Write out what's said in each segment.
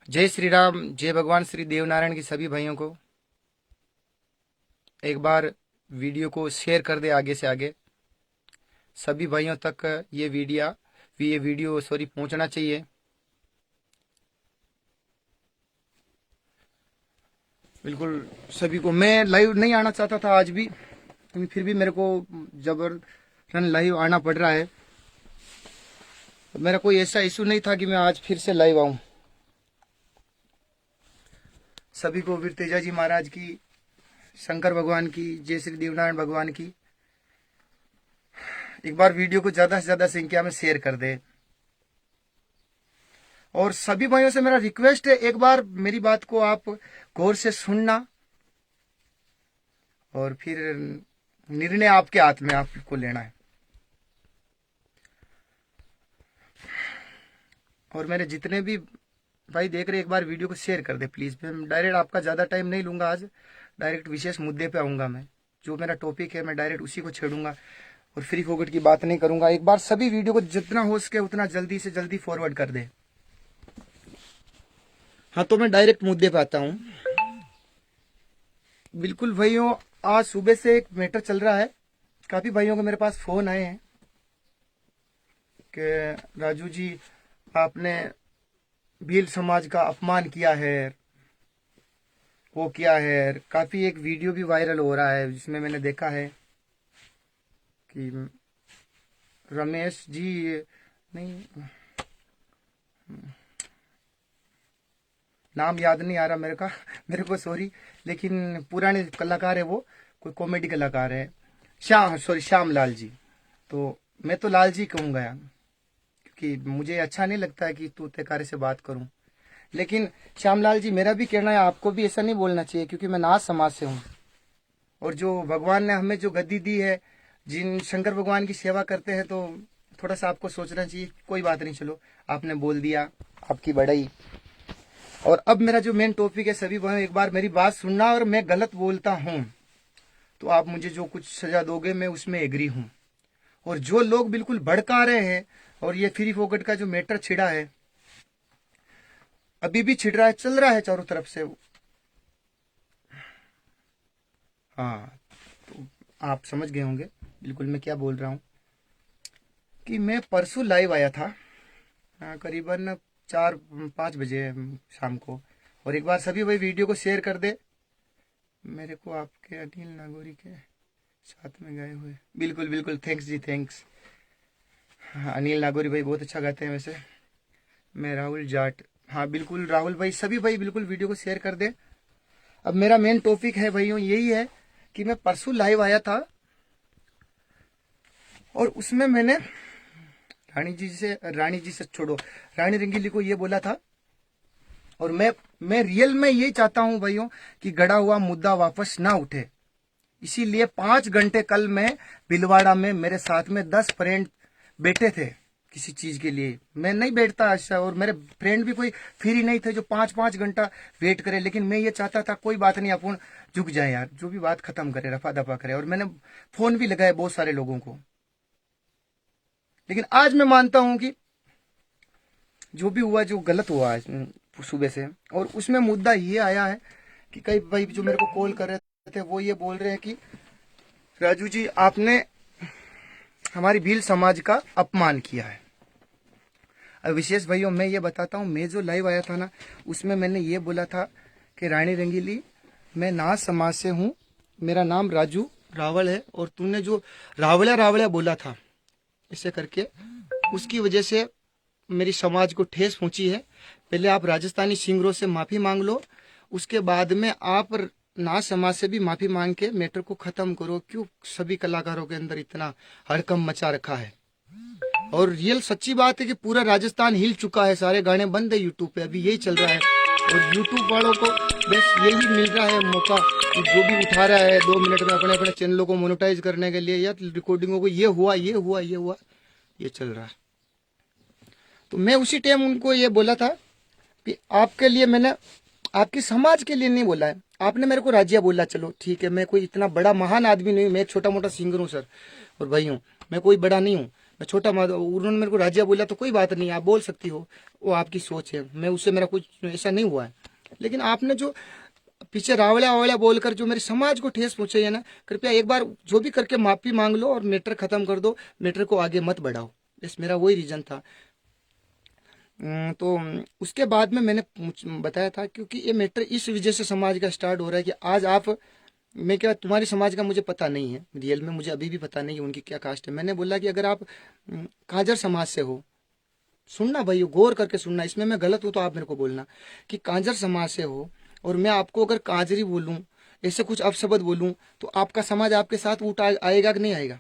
जय श्री राम। जय भगवान श्री देवनारायण की सभी भाइयों को एक बार वीडियो को शेयर कर दे आगे से आगे। सभी भाइयों तक ये वीडियो पहुंचना चाहिए। बिल्कुल सभी को। मैं लाइव नहीं आना चाहता था आज भी, लेकिन फिर भी मेरे को जबरन लाइव आना पड़ रहा है। मेरा कोई ऐसा इशू नहीं था कि मैं आज फिर से लाइव आऊं। सभी को वीर तेजा जी महाराज की, शंकर भगवान की, जय श्री देवनारायण भगवान की। एक बार वीडियो को ज्यादा से ज्यादा संख्या में शेयर कर दे। और सभी भाइयों से मेरा रिक्वेस्ट है, एक बार मेरी बात को आप गौर से सुनना और फिर निर्णय आपके हाथ में आपको लेना है। और मेरे जितने भी भाई देख रहे, एक बार वीडियो को शेयर कर दे प्लीज। मैं डायरेक्ट आपका ज्यादा टाइम नहीं लूंगा आज, डायरेक्ट विशेष मुद्दे पे आऊंगा। मैं जो मेरा टॉपिक है मैं डायरेक्ट उसी को छेड़ूंगा और फ्री फोकट की बात नहीं करूंगा। एक बार सभी वीडियो को जितना हो सके उतना जल्दी से जल्दी फॉरवर्ड कर दे। हाँ, तो मैं डायरेक्ट मुद्दे पे आता हूँ। बिल्कुल भाइयों, आज सुबह से एक मैटर चल रहा है। काफी भाइयों को मेरे पास फोन आए हैं कि राजू जी आपने भील समाज का अपमान किया है, वो किया है। काफी एक वीडियो भी वायरल हो रहा है जिसमें मैंने देखा है कि रमेश जी, नहीं नाम याद नहीं आ रहा मेरे को सॉरी, लेकिन पुराने कलाकार है वो, कोई कॉमेडी कलाकार है। श्याम लाल जी। तो मैं तो लाल जी कहूंगा यार, क्योंकि मुझे अच्छा नहीं लगता है कि तू तैकारे से बात करूं। लेकिन श्यामलाल जी, मेरा भी कहना है आपको भी ऐसा नहीं बोलना चाहिए, क्योंकि मैं नाथ समाज से हूँ। और जो भगवान ने हमें जो गद्दी दी है, जिन शंकर भगवान की सेवा करते हैं, तो थोड़ा सा आपको सोचना चाहिए। कोई बात नहीं, चलो आपने बोल दिया, आपकी बड़ाई। और अब मेरा जो मेन टॉपिक है, सभी भाइयों एक बार मेरी बात सुनना। और मैं गलत बोलता हूं तो आप मुझे जो कुछ सजा दोगे मैं उसमें एग्री हूं। और जो लोग बिल्कुल भड़का रहे हैं, और ये फ्री फोकट का जो मैटर छिड़ा है, अभी भी छिड़ रहा है, चल रहा है चारों तरफ से। हाँ, तो आप समझ गए होंगे बिल्कुल मैं क्या बोल रहा हूँ। कि मैं परसों लाइव आया था, करीबन 4-5 बजे शाम को। और एक बार सभी भाई वीडियो को शेयर कर दे। मेरे को आपके अनिल नागौरी के साथ में गए हुए, बिल्कुल बिल्कुल, थैंक्स जी, थैंक्स। हाँ, अनिल नागौरी भाई बहुत अच्छा गाते हैं वैसे। मैं राहुल जाट, हाँ बिल्कुल राहुल भाई, सभी भाई बिल्कुल वीडियो को शेयर कर दे। अब मेरा मेन टॉपिक है भाइयों यही है कि मैं परसों लाइव आया था, और उसमें मैंने रानी जी से छोड़ो, रानी रंगीली को ये बोला था। और मैं रियल में यही चाहता हूं भाइयों कि गड़ा हुआ मुद्दा वापस ना उठे। इसीलिए 5 घंटे कल मैं भिलवाड़ा में, मेरे साथ में 10 फ्रेंड बैठे थे किसी चीज के लिए। मैं नहीं बैठता अच्छा, और मेरे फ्रेंड भी कोई फ्री नहीं थे जो 5-5 घंटा वेट करे। लेकिन मैं ये चाहता था कोई बात नहीं, अपन झुक जाए यार, जो भी बात खत्म करे, रफा दफा करे। और मैंने फोन भी लगाया बहुत सारे लोगों को। लेकिन आज मैं मानता हूं कि जो भी हुआ, जो गलत हुआ आज सुबह से, और उसमें मुद्दा ये आया है कि कई भाई जो मेरे को कॉल कर रहे थे वो ये बोल रहे हैं कि राजू जी आपने हमारी भील समाज का अपमान किया है। अब विशेष भाइयों मैं ये बताता हूँ, मैं जो लाइव आया था ना, उसमें मैंने ये बोला था कि रानी रंगीली, मैं नाथ समाज से हूँ, मेरा नाम राजू रावल है। और तूने जो रावला रावला बोला था इसे करके, उसकी वजह से मेरी समाज को ठेस पहुंची है। पहले आप राजस्थानी सिंगरों से माफी मांग लो, उसके बाद में आप नाथ समाज से भी माफी मांग के मैटर को खत्म करो। क्यों सभी कलाकारों के अंदर इतना हड़कंप मचा रखा है। और रियल सच्ची बात है कि पूरा राजस्थान हिल चुका है, सारे गाने बंद है यूट्यूब पे, अभी यही चल रहा है। और यूट्यूब वालों को बस यही मिल रहा है मौका कि जो भी उठा रहा है 2 मिनट में अपने अपने चैनलों को मोनेटाइज करने के लिए, या रिकॉर्डिंगों को, ये हुआ ये हुआ ये हुआ, ये चल रहा है। तो मैं उसी टाइम उनको ये बोला था कि आपके लिए मैंने, आपकी समाज के लिए नहीं बोला है। आपने मेरे को राज्य बोला, चलो ठीक है, मैं कोई इतना बड़ा महान आदमी नहीं हूँ, मैं एक छोटा मोटा सिंगर हूँ सर। और भाई हूँ, मैं कोई बड़ा नहीं हूँ। मैं छोटा उन्होंने मेरे को राजिया बोला तो कोई बात नहीं, आप बोल सकती हो, वो आपकी सोच है, मैं उससे मेरा कुछ ऐसा नहीं हुआ है। लेकिन आपने जो पीछे रावड़ा वावड़ा बोलकर जो मेरे समाज को ठेस पहुंचाई है ना, कृपया एक बार जो भी करके माफी मांग लो और मैटर खत्म कर दो, मैटर को आगे मत बढ़ाओ। बस मेरा वही रीजन था। तो उसके बाद में मैंने बताया था, क्योंकि ये मैटर इस वजह से समाज का स्टार्ट हो रहा है कि आज आप, मैं क्या, तुम्हारी समाज का मुझे पता नहीं है, रियल में मुझे अभी भी पता नहीं है उनकी क्या कास्ट है। मैंने बोला कि अगर आप काजर समाज से हो, सुनना भाई, गौर करके सुनना, इसमें मैं गलत हूं तो आप मेरे को बोलना, कि कांजर समाज से हो और मैं आपको अगर काजरी बोलूं, ऐसे कुछ अपशब्द बोलूं, तो आपका समाज आपके साथ उठ आएगा कि नहीं आएगा?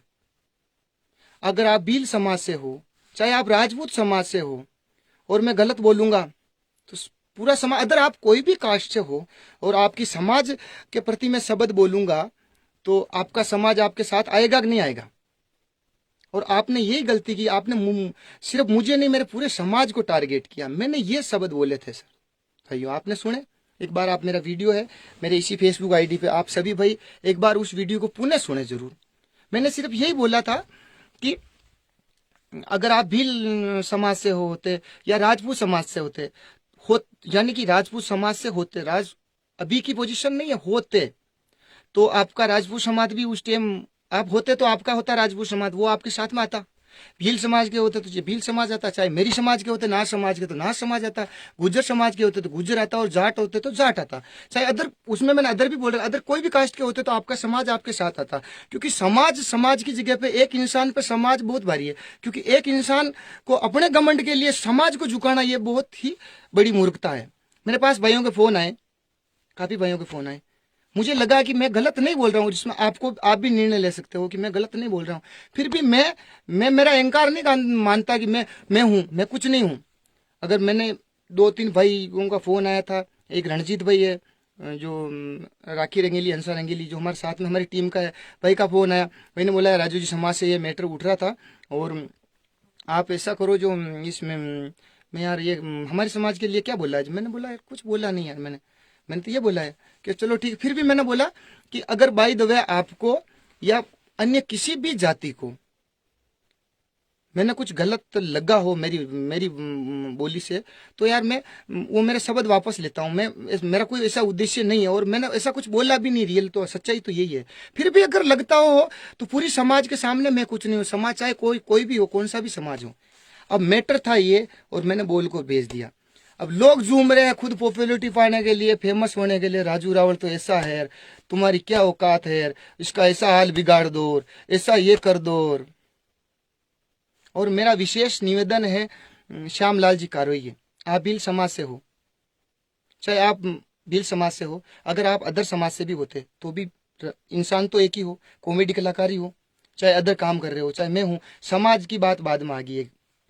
अगर आप भील समाज से हो, चाहे आप राजपूत समाज से हो, और मैं गलत बोलूंगा तो पूरा समाज, अगर आप कोई भी कास्ट से हो और आपकी समाज के प्रति मैं शब्द बोलूंगा, तो आपका समाज आपके साथ आएगा कि नहीं आएगा? और आपने यही गलती की, आपने सिर्फ मुझे नहीं, मेरे पूरे समाज को टारगेट किया। मैंने ये शब्द बोले थे सर भाइयों, आपने सुने? एक बार आप, मेरा वीडियो है मेरे इसी फेसबुक आईडी पे, आप सभी भाई एक बार उस वीडियो को पुनः सुने जरूर। मैंने सिर्फ यही बोला था कि अगर आप भील समाज से होते या राजपूत समाज से होते हो, यानी कि राजपूत समाज से होते, अभी की पोजीशन नहीं है, होते तो आपका राजपूत समाज भी उस टाइम आप होते तो आपका होता राजपूत समाज, वो आपके साथ में आता। भील समाज के होते तो भील समाज आता, चाहे मेरी समाज के होते, नाथ समाज के तो नाथ समाज आता, गुज्जर समाज के होते तो गुज्जर आता, और जाट होते तो जाट आता, चाहे अदर, उसमें मैंने अदर भी बोल रहा, अदर कोई भी कास्ट के होते तो आपका समाज आपके साथ आता। क्योंकि समाज की जगह पे एक इंसान पे समाज बहुत भारी है, क्योंकि एक इंसान को अपने घमंड के लिए समाज को झुकाना ये बहुत ही बड़ी मूर्खता है। मेरे पास भाइयों के फोन आए, काफी भाइयों के फोन आए, मुझे लगा कि मैं गलत नहीं बोल रहा हूँ, जिसमें आप भी निर्णय ले सकते हो कि मैं गलत नहीं बोल रहा हूँ। फिर भी मैं मेरा अहंकार नहीं मानता कि मैं हूँ, मैं कुछ नहीं हूँ। अगर मैंने 2-3 भाइयों का फोन आया था, एक रणजीत भाई है जो राखी रंगीली, हंसा रंगीली, जो हमारे साथ में हमारी टीम का है, भाई का फोन आया। भाई ने बोला राजू जी, समाज से ये मैटर उठ रहा था और आप ऐसा करो जो इसमें, मैं यार ये हमारे समाज के लिए क्या बोला है? मैंने बोला कुछ बोला नहीं यार, मैंने तो ये बोला है कि चलो ठीक। फिर भी मैंने बोला कि अगर बाय द वे आपको या अन्य किसी भी जाति को मैंने कुछ गलत लगा हो मेरी मेरी बोली से, तो यार मैं वो मेरे शब्द वापस लेता हूँ। मेरा कोई ऐसा उद्देश्य नहीं है और मैंने ऐसा कुछ बोला भी नहीं, रियल तो सच्चाई तो यही है। फिर भी अगर लगता हो तो पूरी समाज के सामने मैं कुछ नहीं हूँ, समाज चाहे कोई भी हो, कौन सा भी समाज हो। अब मैटर था ये और मैंने बोल को भेज दिया। अब लोग झूम रहे हैं खुद पॉपुलरिटी पाने के लिए, फेमस होने के लिए, राजू रावल तो ऐसा है, तुम्हारी क्या औकात है, इसका ऐसा हाल बिगाड़ दो, ऐसा ये कर दो। और मेरा विशेष निवेदन है श्यामलाल जी कारोई, आप भील समाज से हो, चाहे आप भील समाज से हो, अगर आप अदर समाज से भी होते तो भी इंसान तो एक ही हो, कॉमेडी कलाकार ही हो, चाहे अदर काम कर रहे हो, चाहे मैं हूं। समाज की बात बाद में आ गई है,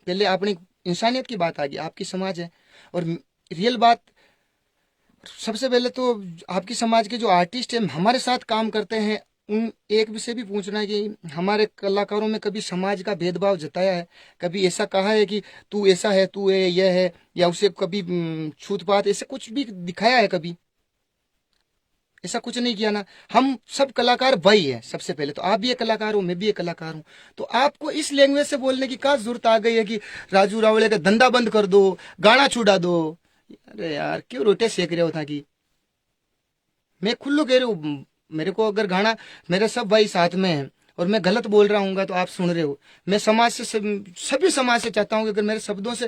पहले अपनी इंसानियत की बात आ गई। आपकी समाज है और रियल बात, सबसे पहले तो आपकी समाज के जो आर्टिस्ट हैं हमारे साथ काम करते हैं, उन एक से भी पूछना है कि हमारे कलाकारों में कभी समाज का भेदभाव जताया है? कभी ऐसा कहा है कि तू ऐसा है, तू यह है, या उसे कभी छूत पात ऐसे कुछ भी दिखाया है? कभी ऐसा कुछ नहीं किया ना। हम सब कलाकार भाई है, सबसे पहले तो आप भी एक कलाकार हो, मैं भी एक कलाकार हूँ। तो आपको इस लैंग्वेज से बोलने की क्या जरूरत आ गई है कि राजू रावले का धंधा बंद कर दो, गाना छुड़ा दो? अरे यार क्यों रोटे सेक रहे हो था कि मैं खुल्लू कह रही हूँ, मेरे को अगर गाना, मेरे सब भाई साथ में हैं और मैं गलत बोल रहा हूँ तो आप सुन रहे हो। मैं समाज से सभी समाज से चाहता हूँ कि अगर मेरे शब्दों से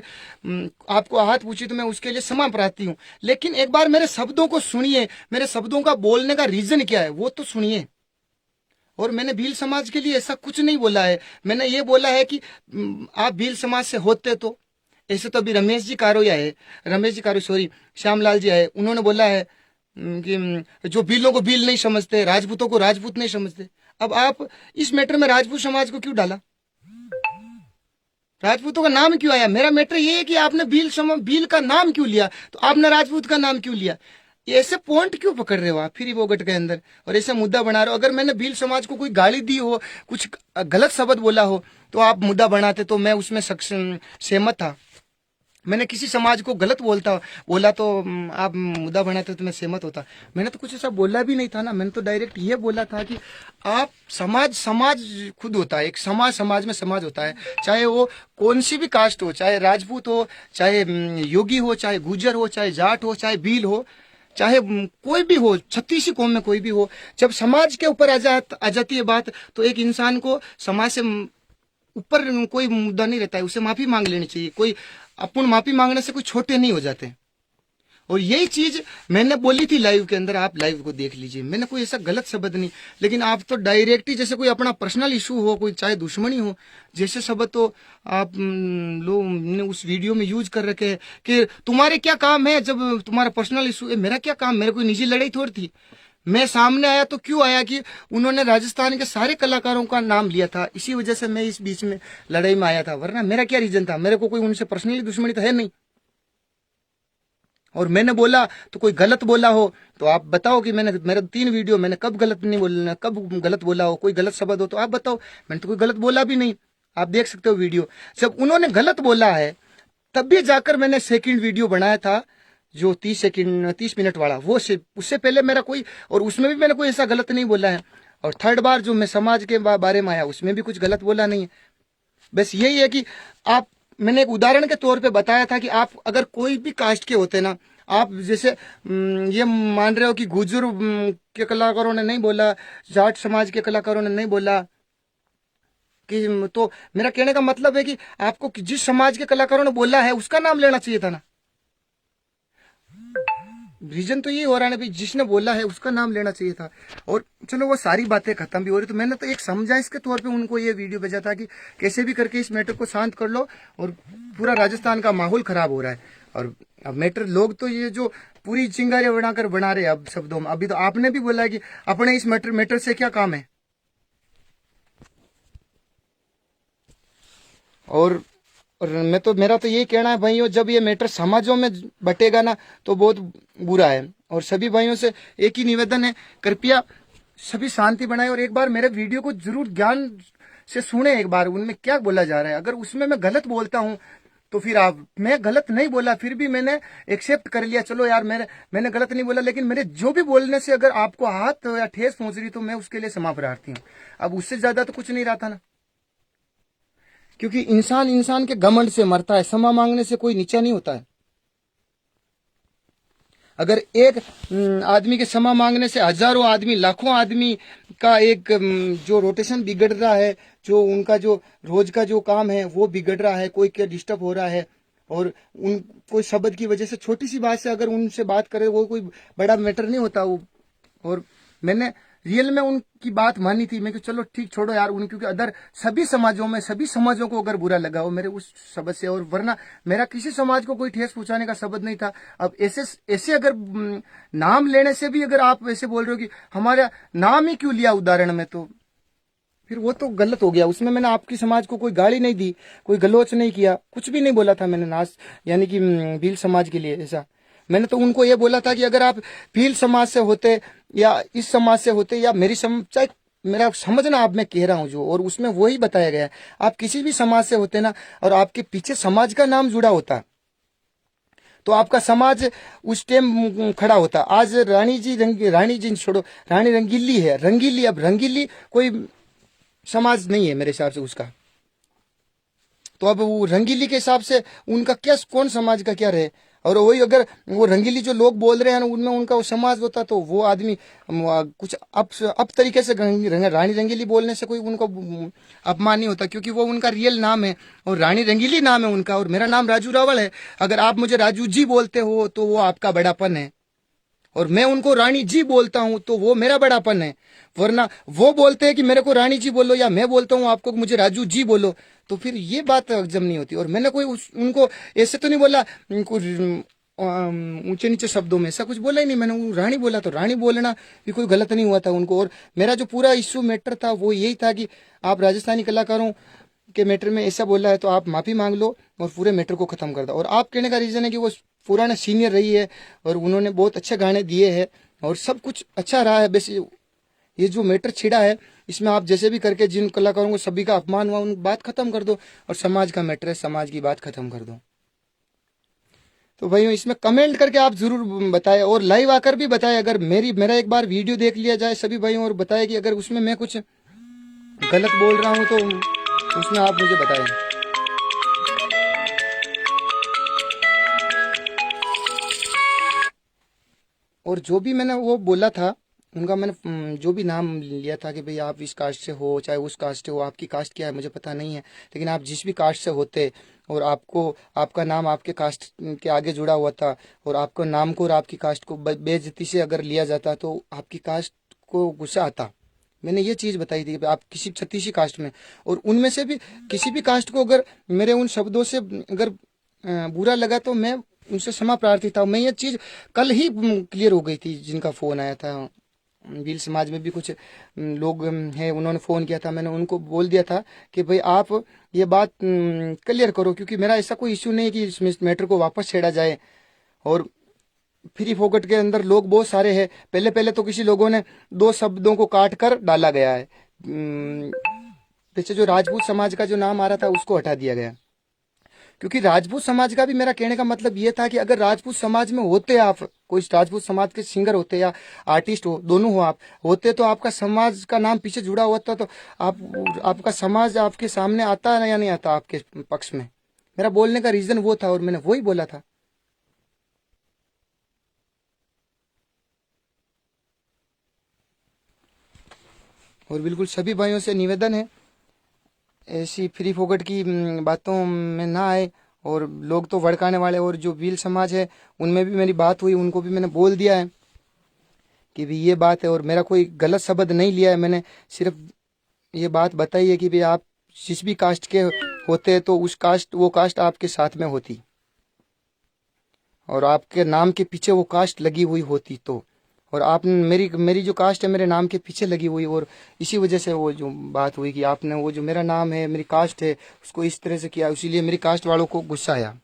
आपको आहत पूछी तो मैं उसके लिए क्षमा प्रार्थी हूँ, लेकिन एक बार मेरे शब्दों को सुनिए, मेरे शब्दों का बोलने का रीजन क्या है वो तो सुनिए। और मैंने भील समाज के लिए ऐसा कुछ नहीं बोला है, मैंने ये बोला है कि आप भील समाज से होते तो, ऐसे तो अभी रमेश जी कारो सॉरी श्यामलाल जी आए, उन्होंने बोला है कि जो भीलों को भील नहीं समझते, राजपूतों को राजपूत नहीं समझते। अब आप इस मैटर में राजपूत समाज को क्यों डाला? राजपूतों का नाम क्यों आया? मेरा मैटर ये है कि आपने भील का नाम क्यों लिया, तो आपने राजपूत का नाम क्यों लिया? ऐसे पॉइंट क्यों पकड़ रहे हो आप फिर वोगट के अंदर और ऐसा मुद्दा बना रहे हो? अगर मैंने भील समाज को कोई गाली दी हो, कुछ गलत शब्द बोला हो तो आप मुद्दा बनाते तो मैं उसमें सहमत था। मैंने किसी समाज को गलत बोला तो आप मुद्दा बनाते तो मैं सहमत होता। मैंने तो कुछ ऐसा बोला भी नहीं था ना। मैंने तो डायरेक्ट ये बोला था कि आप समाज खुद होता है, एक समाज में समाज होता है, चाहे वो कौन सी भी कास्ट हो, चाहे राजपूत हो, चाहे योगी हो, चाहे गुजर हो, चाहे जाट हो, चाहे भील हो, चाहे कोई भी हो, 36 कौम में कोई भी हो, जब समाज के ऊपर आ जाती है बात, तो एक इंसान को समाज से ऊपर कोई मुद्दा नहीं रहता है, उसे माफी मांग लेनी चाहिए। कोई अपन माफी मांगने से कोई छोटे नहीं हो जाते। और यही चीज मैंने बोली थी लाइव के अंदर, आप लाइव को देख लीजिए। मैंने कोई ऐसा गलत शब्द नहीं, लेकिन आप तो डायरेक्ट ही जैसे कोई अपना पर्सनल इशू हो, कोई चाहे दुश्मनी हो, जैसे शब्द तो आप लोग ने उस वीडियो में यूज कर रखे हैं कि तुम्हारे क्या काम है जब तुम्हारा पर्सनल इशू है। मेरा क्या काम, मेरे कोई निजी लड़ाई थोड़ी थी। मैं सामने आया तो क्यों आया कि उन्होंने राजस्थान के सारे कलाकारों का नाम लिया था, इसी वजह से मैं इस बीच में लड़ाई में आया था। वरना मेरा क्या रीजन था, मेरे को कोई उनसे पर्सनली दुश्मनी तो है नहीं। और मैंने बोला तो कोई गलत बोला हो तो आप बताओ कि मैंने मेरे 3 वीडियो मैंने कब गलत नहीं बोलना, कब गलत बोला हो, कोई गलत शब्द हो तो आप बताओ। मैंने तो कोई गलत बोला भी नहीं, आप देख सकते हो वीडियो। जब उन्होंने गलत बोला है तब भी जाकर मैंने सेकंड वीडियो बनाया था, जो 30 मिनट वाला, वो उससे पहले मेरा कोई, और उसमें भी मैंने कोई ऐसा गलत नहीं बोला है। और थर्ड बार जो मैं समाज के बारे में आया उसमें भी कुछ गलत बोला नहीं है। बस यही है कि आप, मैंने एक उदाहरण के तौर पे बताया था कि आप अगर कोई भी कास्ट के होते ना, आप जैसे ये मान रहे हो कि गुजर के कलाकारों ने नहीं बोला, जाट समाज के कलाकारों ने नहीं बोला कि, तो मेरा कहने का मतलब है कि आपको जिस समाज के कलाकारों ने बोला है उसका नाम लेना चाहिए था ना। रीजन तो ये हो रहा है ना भाई, जिसने बोला है उसका नाम लेना चाहिए था। और चलो वो सारी बातें खत्म भी हो रही, तो मैंने तो एक समझाइश के तौर पे उनको ये वीडियो भेजा था कि कैसे भी करके इस मैटर को शांत कर लो, और पूरा राजस्थान का माहौल खराब हो रहा है। और अब मैटर लोग तो ये जो पूरी चिंगारियां बनाकर बना रहे हैं अब शब्दों में। अभी तो आपने भी बोला कि अपने इस मैटर से क्या काम है। और मैं तो, मेरा तो यही कहना है भाइयों, जब ये मैटर समाजों में बटेगा ना तो बहुत बुरा है। और सभी भाइयों से एक ही निवेदन है, कृपया सभी शांति बनाए और एक बार मेरे वीडियो को जरूर ध्यान से सुने, एक बार उनमें क्या बोला जा रहा है। अगर उसमें मैं गलत बोलता हूं तो फिर आप, मैं गलत नहीं बोला फिर भी मैंने एक्सेप्ट कर लिया, चलो यार मैंने गलत नहीं बोला, लेकिन मेरे जो भी बोलने से अगर आपको हाथ या ठेस पहुंच रही तो मैं उसके लिए क्षमा प्रार्थी हूँ। अब उससे ज्यादा तो कुछ नहीं रहा था ना, क्योंकि इंसान के घमंड से मरता है, क्षमा मांगने से कोई नीचा नहीं होता है। अगर एक आदमी के क्षमा मांगने से हजारों आदमी, लाखों आदमी का एक जो रोटेशन बिगड़ रहा है, जो उनका जो रोज का जो काम है वो बिगड़ रहा है, कोई क्या डिस्टर्ब हो रहा है, और उन कोई शब्द की वजह से, छोटी सी बात से अगर उनसे बात करे वो कोई बड़ा मैटर नहीं होता वो। और मैंने रियल में उनकी बात मानी थी, मैं कि चलो ठीक छोड़ो यार उन, क्योंकि अदर सभी समाजों को अगर बुरा लगा हो मेरे उस शब्द से, और वरना मेरा किसी समाज को कोई ठेस पहुंचाने का शब्द नहीं था। अब ऐसे अगर नाम लेने से भी अगर आप ऐसे बोल रहे हो कि हमारा नाम ही क्यों लिया उदाहरण में, तो फिर वो तो गलत हो गया। उसमें मैंने आपकी समाज को कोई गाली नहीं दी, कोई गलोच नहीं किया, कुछ भी नहीं बोला था मैंने नाश, यानी कि भील समाज के लिए ऐसा। मैंने तो उनको ये बोला था कि अगर आप भील समाज से होते या इस समाज से होते, या चाहे मेरा समझना आप, मैं कह रहा हूं जो, और उसमें वही बताया गया है, आप किसी भी समाज से होते ना और आपके पीछे समाज का नाम जुड़ा होता तो आपका समाज उस टाइम खड़ा होता। आज रानी जी छोड़ो, रानी रंगीली है, रंगीली, अब रंगीली कोई समाज नहीं है मेरे हिसाब से उसका, तो अब वो रंगीली के हिसाब से उनका क्या, कौन समाज का क्या रहे। और वही अगर वो रंगीली जो लोग बोल रहे हैं ना उनमें उनका वो समाज होता तो वो आदमी कुछ अब तरीके से रानी रंगीली बोलने से कोई उनको अपमान नहीं होता, क्योंकि वो उनका रियल नाम है और रानी रंगीली नाम है उनका, और मेरा नाम राजू रावल है। अगर आप मुझे राजू जी बोलते हो तो वो आपका बड़ापन है, और मैं उनको रानी जी बोलता हूं तो वो मेरा बड़ापन है। वरना वो बोलते हैं कि मेरे को रानी जी बोलो, या मैं बोलता हूं आपको मुझे राजू जी बोलो, तो फिर ये बात हजम नहीं होती। और मैंने कोई उनको ऐसे तो नहीं बोला, ऊंचे नीचे शब्दों में ऐसा कुछ बोला ही नहीं। मैंने रानी बोला तो रानी बोलना भी कोई गलत नहीं हुआ था उनको। और मेरा जो पूरा इश्यू मैटर था वो यही था कि आप राजस्थानी कलाकारों के मैटर में ऐसा बोला है तो आप माफी मांग लो और पूरे मैटर को खत्म कर दो। और आप कहने का रीजन है कि वो पुराना सीनियर रही है और उन्होंने बहुत अच्छे गाने दिए हैं और सब कुछ अच्छा रहा है। बस ये जो मैटर छिड़ा है इसमें आप जैसे भी करके जिन कलाकारों को सभी का अपमान हुआ उन बात खत्म कर दो, और समाज का मैटर है, समाज की बात खत्म कर दो। तो भाइयों इसमें कमेंट करके आप जरूर बताएं और लाइव आकर भी बताएं। अगर मेरा एक बार वीडियो देख लिया जाए सभी भाइयों और बताएं कि अगर उसमें मैं कुछ गलत बोल रहा हूं तो उसमें आप मुझे बताएं। और जो भी मैंने वो बोला था उनका, मैंने जो भी नाम लिया था कि भाई आप इस कास्ट से हो चाहे उस कास्ट से हो, आपकी कास्ट क्या है मुझे पता नहीं है, लेकिन आप जिस भी कास्ट से होते और आपको आपका नाम आपके कास्ट के आगे जुड़ा हुआ था और आपको नाम को और आपकी कास्ट को बेइज्जती से अगर लिया जाता तो आपकी कास्ट को गुस्सा आता। मैंने ये चीज़ बताई थी कि आप किसी छत्तीसी कास्ट में और उनमें से भी किसी भी कास्ट को अगर मेरे उन शब्दों से अगर बुरा लगा तो मैं उनसे क्षमा प्रार्थी था। मैं ये चीज़ कल ही क्लियर हो गई थी जिनका फ़ोन आया था। भील समाज में भी कुछ लोग हैं, उन्होंने फ़ोन किया था, मैंने उनको बोल दिया था कि भाई आप ये बात क्लियर करो, क्योंकि मेरा ऐसा कोई इश्यू नहीं है कि इस मैटर को वापस छेड़ा जाए। और फ्री फोकट के अंदर लोग बहुत सारे हैं। पहले पहले तो किसी लोगों ने दो शब्दों को काट कर डाला गया है। पीछे जो राजपूत समाज का जो नाम आ रहा था उसको हटा दिया गया, क्योंकि राजपूत समाज का भी मेरा कहने का मतलब ये था कि अगर राजपूत समाज में होते, आप कोई राजपूत समाज के सिंगर होते या आर्टिस्ट हो, दोनों हो आप होते, तो आपका समाज का नाम पीछे जुड़ा हुआ था तो आपका समाज आपके सामने आता है या नहीं आता आपके पक्ष में। मेरा बोलने का रीजन वो था और मैंने वही बोला था। और बिल्कुल सभी भाइयों से निवेदन है ऐसी फ्री फोकट की बातों में ना आए। और लोग तो भड़काने वाले, और जो भील समाज है उनमें भी मेरी बात हुई, उनको भी मैंने बोल दिया है कि भी ये बात है और मेरा कोई गलत शब्द नहीं लिया है। मैंने सिर्फ ये बात बताई है कि भी आप जिस भी कास्ट के होते तो उस कास्ट वो कास्ट आपके साथ में होती और आपके नाम के पीछे वो कास्ट लगी हुई होती तो। और आप मेरी मेरी जो कास्ट है मेरे नाम के पीछे लगी हुई, और इसी वजह से वो जो बात हुई कि आपने वो जो मेरा नाम है मेरी कास्ट है उसको इस तरह से किया, इसीलिए मेरी कास्ट वालों को गुस्सा आया।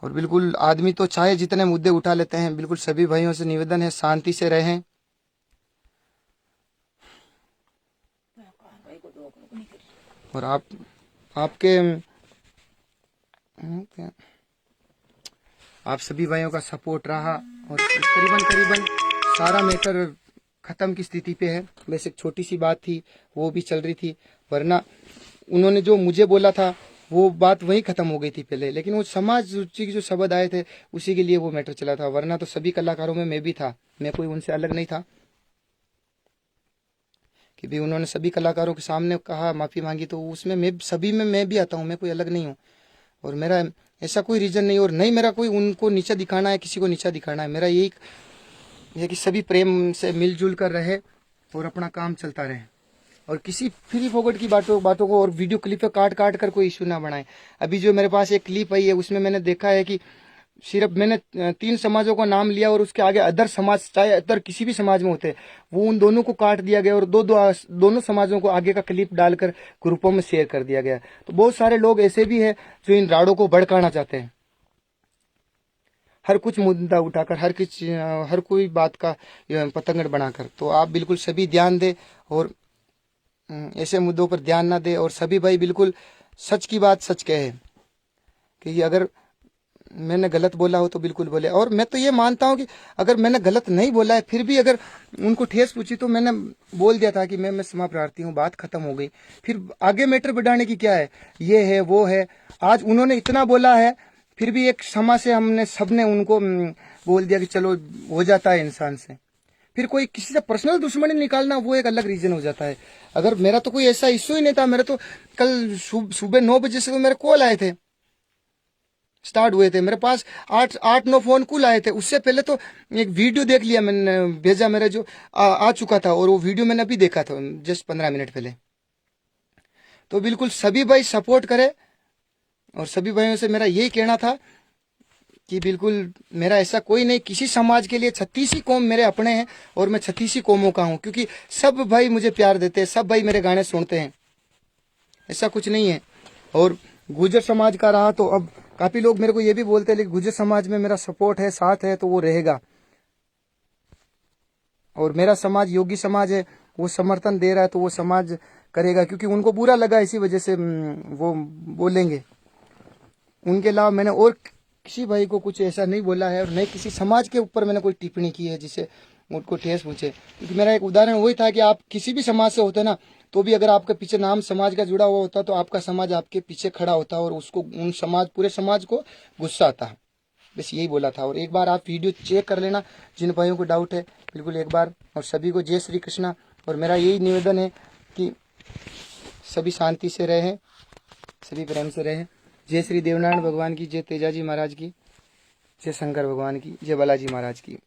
और बिल्कुल आदमी तो चाहे जितने मुद्दे उठा लेते हैं, बिल्कुल सभी भाइयों से निवेदन है शांति से रहें। और आपके आप सभी भाइयों का सपोर्ट रहा और करीबन करीबन सारा मैटर ख़त्म की स्थिति पे है। बस एक छोटी सी बात थी वो भी चल रही थी, वरना उन्होंने जो मुझे बोला था वो बात वहीं ख़त्म हो गई थी पहले, लेकिन वो समाज रुचि के जो शब्द आए थे उसी के लिए वो मैटर चला था, वरना तो सभी कलाकारों में मैं भी था, मैं कोई उनसे अलग नहीं था। कि भी उन्होंने सभी कलाकारों के सामने कहा माफ़ी मांगी तो उसमें मैं सभी में मैं भी आता हूँ, मैं कोई अलग नहीं हूँ। और मेरा ऐसा कोई रीज़न नहीं, और नहीं मेरा कोई उनको नीचा दिखाना है, किसी को नीचा दिखाना है। मेरा यही है कि सभी प्रेम से मिलजुल कर रहे और अपना काम चलता रहे, और किसी फ्री फोकट की बातों को और वीडियो क्लिप पे काट काट कर कोई इशू ना बनाए। अभी जो मेरे पास एक क्लिप आई है उसमें मैंने देखा है कि सिर्फ मैंने 3 समाजों का नाम लिया और उसके आगे अदर समाज चाहे अदर किसी भी समाज में होते वो उन दोनों को काट दिया गया और दोनों समाजों को आगे का क्लिप डालकर ग्रुपों में शेयर कर दिया गया। तो बहुत सारे लोग ऐसे भी हैं जो इन राड़ों को भड़काना चाहते हैं, हर कुछ मुद्दा उठाकर हर कोई बात का पतंगड़ बनाकर। तो आप बिल्कुल सभी ध्यान दें और ऐसे मुद्दों पर ध्यान ना दें, और सभी भाई बिल्कुल सच की बात सच कहे कि अगर मैंने गलत बोला हो तो बिल्कुल बोले। और मैं तो ये मानता हूँ कि अगर मैंने गलत नहीं बोला है फिर भी अगर उनको ठेस पूछी तो मैंने बोल दिया था कि मैं क्षमा प्रार्थी हूँ, बात खत्म हो गई। फिर आगे मैटर बढ़ाने की क्या है, ये है वो है। आज उन्होंने इतना बोला है फिर भी एक क्षमा से हमने सबने उनको बोल दिया कि चलो हो जाता है इंसान से। फिर कोई किसी से पर्सनल दुश्मनी निकालना वो एक अलग रीजन हो जाता है। अगर मेरा तो कोई ऐसा इश्यू ही नहीं था, मेरा तो कल सुबह 9 बजे से तो मेरे कॉल आए थे, स्टार्ट हुए थे मेरे पास 8-9 फोन कुल आए थे। उससे पहले तो एक वीडियो देख लिया मैंने, भेजा मेरे जो आ चुका था, और वो वीडियो मैंने अभी देखा था जस्ट 15 मिनट पहले। तो बिल्कुल सभी भाई सपोर्ट करें, और सभी भाइयों से मेरा यही कहना था कि बिल्कुल मेरा ऐसा कोई नहीं, किसी समाज के लिए 36 कौम मेरे अपने हैं और मैं 36 कौमों का हूँ, क्योंकि सब भाई मुझे प्यार देते हैं, सब भाई मेरे गाने सुनते हैं, ऐसा कुछ नहीं है। और गुर्जर समाज का रहा तो अब काफ़ी लोग मेरे को ये भी बोलते हैं लेकिन गुर्जर समाज में मेरा सपोर्ट है, साथ है, तो वो रहेगा। और मेरा समाज योगी समाज है, वो समर्थन दे रहा है तो वो समाज करेगा, क्योंकि उनको बुरा लगा इसी वजह से वो बोलेंगे। उनके अलावा मैंने और किसी भाई को कुछ ऐसा नहीं बोला है और नहीं किसी समाज के ऊपर मैंने कोई टिप्पणी की है जिससे उनको ठेस पहुंचे। क्योंकि मेरा एक उदाहरण वही था कि आप किसी भी समाज से होते ना, तो भी अगर आपके पीछे नाम समाज का जुड़ा हुआ होता तो आपका समाज आपके पीछे खड़ा होता और उसको उन समाज पूरे समाज को गुस्सा आता। बस यही बोला था। और एक बार आप वीडियो चेक कर लेना, जिन भाइयों को डाउट है बिल्कुल एक बार। और सभी को जय श्री कृष्णा। और मेरा यही निवेदन है कि सभी शांति से रहें, सभी प्रेम से रहें। जय श्री देवनारायण भगवान की, जय तेजाजी महाराज की, जय शंकर भगवान की, जय बालाजी महाराज की।